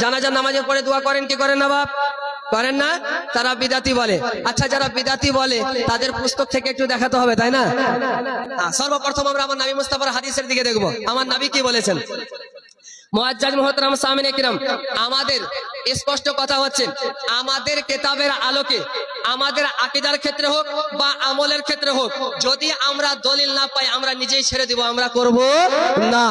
জানাজার নামাজের পরে দোয়া করেন কি করেন না বাপ? করেন না? তারা বিদাতি বলে। আচ্ছা, যারা বিদাতি বলে তাদের পুস্তক থেকে একটু দেখাতে হবে, তাই না? সর্বপ্রথম আমরা আমার নবী মুস্তাফার হাদিসের দিকে দেখবো। আমার নবী কি বলেছেন? মুআজ্জাজ মুহতারাম সামিনে কিরাম, আমাদের স্পষ্ট কথা হচ্ছে, আমাদের কিতাবের আলোকে, আমাদের আকীদার ক্ষেত্রে হোক বা আমলের ক্ষেত্রে হোক, যদি আমরা দলিল না পাই আমরা নিজেই ছেড়ে দিব, আমরা করব না।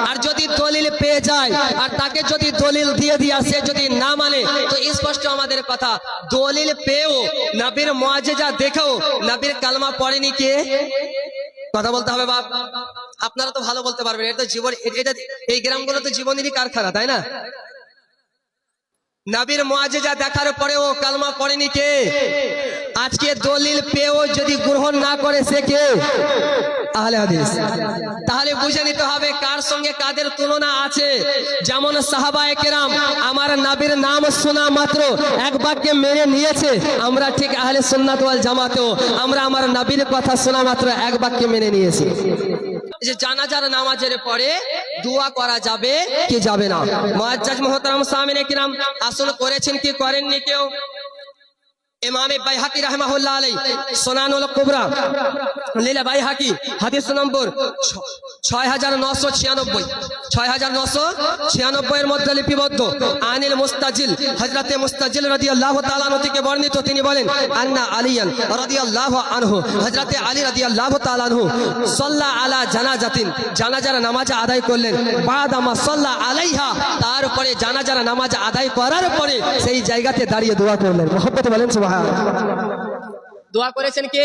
আর যদি দলিল পেয়ে যায় আর তাকে যদি দলিল দিয়ে দিয়া সে যদি না মানে, তো স্পষ্ট আমাদের কথা, দলিল পেয়েও নবীর মুআজিজা দেখেও নবীর কালমা পড়েনি কে? কথা বলতে হবে বাপ। আপনারা তো ভালো বলতে পারবেন, এটা তো জীবন, এটা এই গ্রামগুলো তো জীবনেরই কারখানা, তাই না? নবীর মুআজিজা দেখার পরেও কালমা পড়েনি কে? আজকে দলিল পেয়েও যদি গ্রহণ না করে সে কে? আহলে হাদিস। তাহলে বুঝে নিতে হবে কার সঙ্গে কাদের তুলনা আছে। যেমন সাহাবায়ে কেরাম আমার নবীর নাম শোনা মাত্র এক বাক্যে মেনে নিয়েছে, আমরা ঠিক আহলে সুন্নাত ওয়াল জামাতেও আমরা আমার নবীর কথা শোনা মাত্র এক বাক্যে মেনে নিয়েছি। যে জানাজার নামাজের পরে দোয়া করা যাবে কি যাবে না? মুআজ্জাজ মুহতারাম সামিনে কিরাম, আসল করেছেন কি করেননি কেউ? ইমাম বাইহাকি রাহিমাহুল্লাহ আলাইহি সুনানুল কুবরা লিল বাইহাকি হাদিস নম্বর 6996 এর মধ্যে লিপিবদ্ধ। আনিল মুস্তাজিল, হযরতে মুস্তাজিল রাদিয়াল্লাহু তাআলা আনহু থেকে বর্ণিত, তিনি বলেন আন্না আলিয়ান রাদিয়াল্লাহু আনহু, হযরতে আলী রাদিয়াল্লাহু তাআলা আনহু সাল্লা আলা জানাজাতিন, জানাজার নামাজ আদায় করলেন। বাদামা সাল্লা আলাইহা, তারপরে জানাজার নামাজ আদায় করার পরে সেই জায়গাতে দাঁড়িয়ে দোয়া করলেন। মুহাব্বতে বলেন সুবহানাল্লাহ। দোয়া করেছেন কে?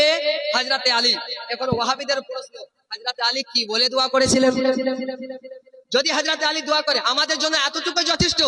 হযরতে আলী। এখন ওয়াহাবীদের প্রশ্ন, হযরতে আলী কি বলে দোয়া করেছিলেন? যদি হযরতে আলী দোয়া করে, আমাদের জন্য এতটুকু যথেষ্ট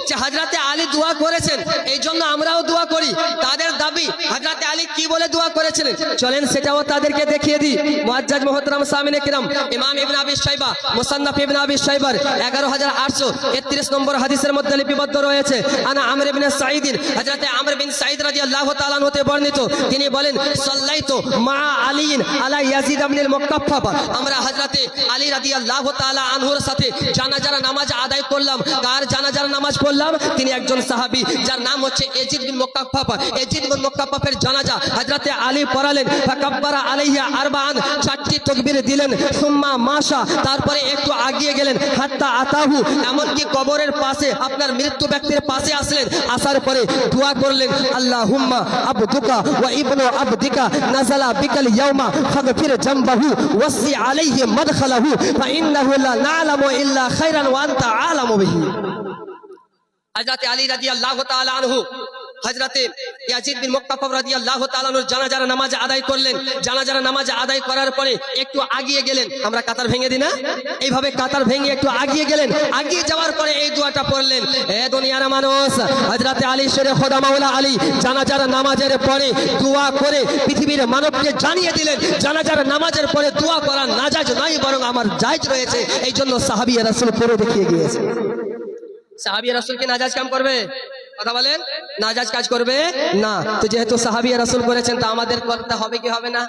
যে হযরতে আলী দোয়া করেছেন, এই জন্য আমরাও দোয়া করি। তাদের দাবি হযরতে আলী কি বলে দোয়া করেছিলেন, চলেন সেটাও তাদেরকে দেখিয়ে দিই। মুআজ্জাজ মুহতারাম সামিনে কিরাম, ইমাম ইবনে আবি শাইবা মুসান্নাফ ইবনে আবি শাইবার 11831 নম্বর হাদিসের মধ্যে লিপিবদ্ধ রয়েছে। আনা আমর ইবনে সাঈদ, হযরতে আমর বিন সাঈদ রাদিয়াল্লাহু তাআলা হতে বর্ণিত, তিনি বলেন সাল্লাইতু মা আলীন আলা ইয়াজিদ ইবনে মুকাফফাফ, আমরা হযরতে আলী রাদিয়াল্লাহু তাআলা আনহুর সাথে জানাজার নামাজ আদায় করলাম। কার জানাজার নামাজ পড়লাম? তিনি একজন সাহাবী যার নাম হচ্ছে ইয়াজিদ বিন মুকাফফাফ। ইয়াজিদ বিন মুকাফফাফের জানাজা হযরতে আলী পড়ালেন। ফাকাব্বারা আলাইহি আরবাআন, 4টি তাকবীর দিলেন। সুম্মা মাশা, তারপরে একটু আগিয়ে গেলেন। হাত্তা আতাহু, এমনকি কবরের পাশে আপনার মৃত্যু ব্যক্তির পাশে আসলেন। আসার পরে দোয়া করলেন, আল্লাহুম্মা আবদুকা ওয়া ইবনু আবদিকা নাযালা বিকাল ইয়াউমা ফাগফির জামবাহু ওয়াসি আলাইহি মাদখালাহু ফা ইন্নাহু লা না'লামু ইল্লা খায়রান ওয়া আনতা আ'লামু বিহি। হযরতে আলী রাদিয়াল্লাহু তাআলা আনহু হযরতে ইয়াজিদ বিন মুকাফফাফ রাদিয়াল্লাহু তাআলা আনহুর জানাজার নামাজ আদায় করলেন। জানাজার নামাজ আদায় করার পরে একটু আগিয়ে গেলেন। আমরা কাতার ভেঙে দিই না, এইভাবে কাতার ভেঙে একটু আগিয়ে গেলেন। আগিয়ে যাওয়ার পরে এই দোয়াটা পড়লেন, হে দুনিয়ার মানুষ, হযরতে আলী শেরে খোদা মাওলা আলী জানাজার নামাজের পরে দোয়া করে পৃথিবীর মানবকে জানিয়ে দিলেন জানাজার নামাজের পরে দোয়া করা নাজায়েজ নয়, বরং আমার জায়েজ রয়েছে। এই জন্য সাহাবী রাসূল করে দেখিয়ে গিয়েছে। সাহাবী রাসূল কি নাজায়েজ কাম করবে? কথা বলেন, নাজায়েজ কাজ করবে না। তো যেহেতু সাহাবী রাসূল করেছেন, তা আমাদের করতে হবে কি হবে না?